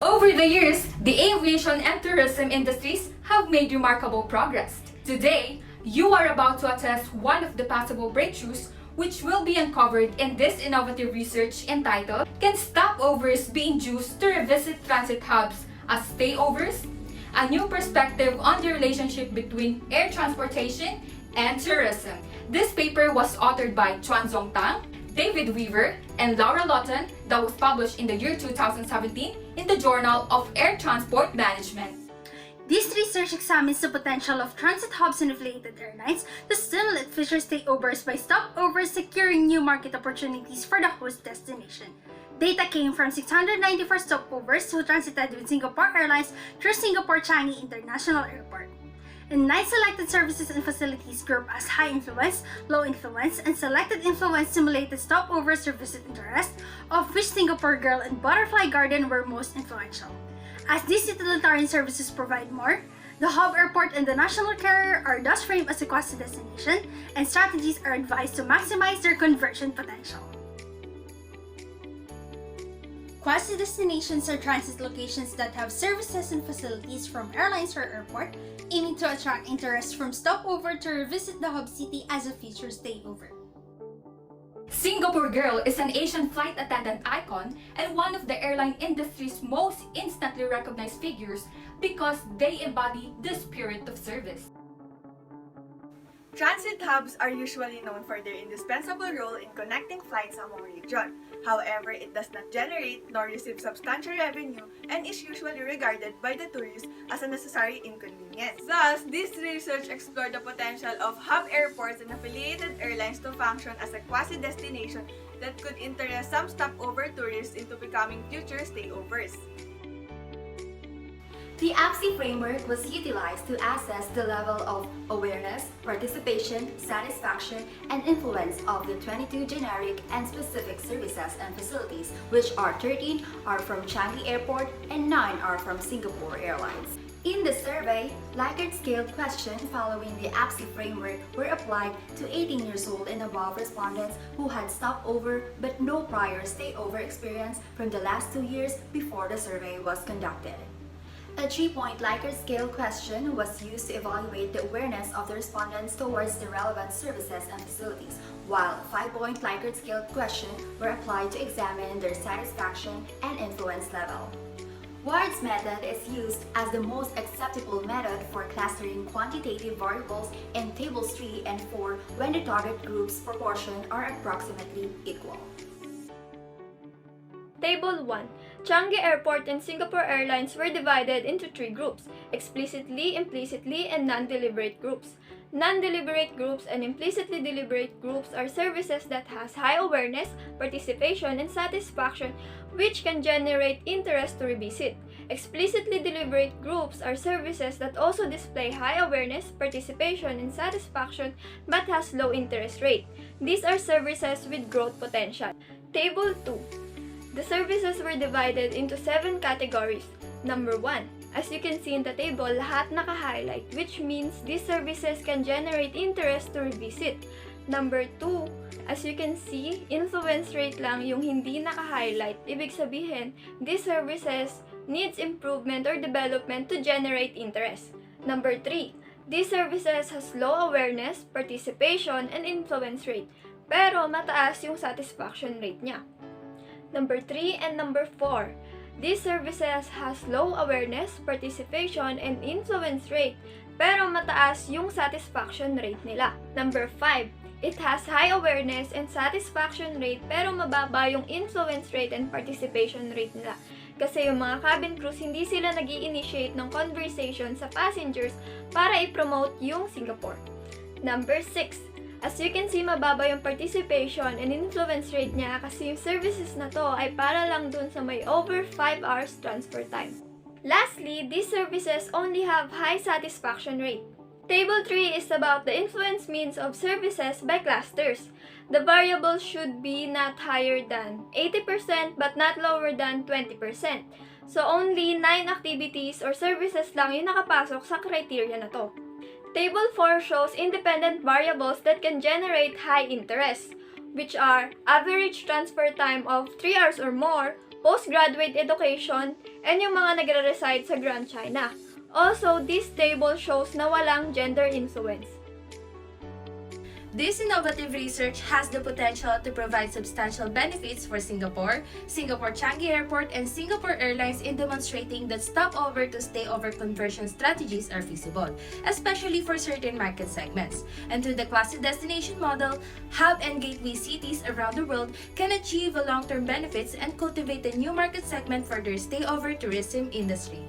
Over the years, the aviation and tourism industries have made remarkable progress. Today, you are about to attest one of the possible breakthroughs which will be uncovered in this innovative research entitled Can Stopovers be Induced to Revisit Transit Hubs as Stayovers? A new perspective on the relationship between air transportation and tourism. This paper was authored by Chuanzong Tang, David Weaver, and Laura Lawton that was published in the year 2017 in the Journal of Air Transport Management. This research examines the potential of transit hubs and affiliated airlines to stimulate future stayovers by stopovers, securing new market opportunities for the host destination. Data came from 694 stopovers who transited with Singapore Airlines through Singapore Changi International Airport. And 9 selected services and facilities grouped as high influence, low influence, and selected influence simulated stopovers to visit interest, of which Singapore Girl and Butterfly Garden were most influential. As these utilitarian services provide more, the hub airport and the national carrier are thus framed as a quasi-destination, and strategies are advised to maximize their conversion potential. Quasi-destinations are transit locations that have services and facilities from airlines or airport, aiming to attract interest from stopover to revisit the hub city as a future stayover. Singapore Girl is an Asian flight attendant icon and one of the airline industry's most instantly recognized figures because they embody the spirit of service. Transit hubs are usually known for their indispensable role in connecting flights among regions. However, it does not generate nor receive substantial revenue and is usually regarded by the tourist as a necessary inconvenience. Thus, this research explored the potential of hub airports and affiliated airlines to function as a quasi-destination that could interest some stopover tourists into becoming future stayovers. The APSI framework was utilized to assess the level of awareness, participation, satisfaction, and influence of the 22 generic and specific services and facilities, which are 13 are from Changi Airport and 9 are from Singapore Airlines. In the survey, Likert scale questions following the APSI framework were applied to 18 years old and above respondents who had stopover but no prior stayover experience from the last 2 years before the survey was conducted. A 3-point Likert scale question was used to evaluate the awareness of the respondents towards the relevant services and facilities, while a 5-point Likert scale question were applied to examine their satisfaction and influence level. Ward's method is used as the most acceptable method for clustering quantitative variables in tables 3 and 4 when the target group's proportion are approximately equal. Table 1. Changi Airport and Singapore Airlines were divided into 3 groups, explicitly, implicitly, and non-deliberate groups. Non-deliberate groups and implicitly deliberate groups are services that has high awareness, participation, and satisfaction which can generate interest to revisit. Explicitly deliberate groups are services that also display high awareness, participation, and satisfaction but has low interest rate. These are services with growth potential. Table 2. The services were divided into 7 categories. Number 1. As you can see in the table, lahat naka-highlight, which means these services can generate interest to revisit. Number 2. As you can see, influence rate lang yung hindi naka-highlight. Ibig sabihin, these services needs improvement or development to generate interest. Number 3. These services has low awareness, participation, and influence rate, pero mataas yung satisfaction rate niya. Number 3 and number 4. These services has low awareness, participation, and influence rate, pero mataas yung satisfaction rate nila. Number 5. It has high awareness and satisfaction rate, pero mababa yung influence rate and participation rate nila. Kasi yung mga cabin crews, hindi sila nag-i-initiate ng conversation sa passengers para i-promote yung Singapore. Number 6. As you can see, mababa yung participation and influence rate niya kasi yung services na to ay para lang dun sa may over 5 hours transfer time. Lastly, these services only have high satisfaction rate. Table 3 is about the influence means of services by clusters. The variables should be not higher than 80% but not lower than 20%. So only 9 activities or services lang yung nakapasok sa criteria na to. Table 4 shows independent variables that can generate high interest, which are average transfer time of 3 hours or more, postgraduate education, and yung mga nagre-reside sa Grand China. Also, this table shows na walang gender influence. This innovative research has the potential to provide substantial benefits for Singapore, Singapore Changi Airport, and Singapore Airlines in demonstrating that stopover to stayover conversion strategies are feasible, especially for certain market segments. And through the classic destination model, hub and gateway cities around the world can achieve long-term benefits and cultivate a new market segment for their stayover tourism industry.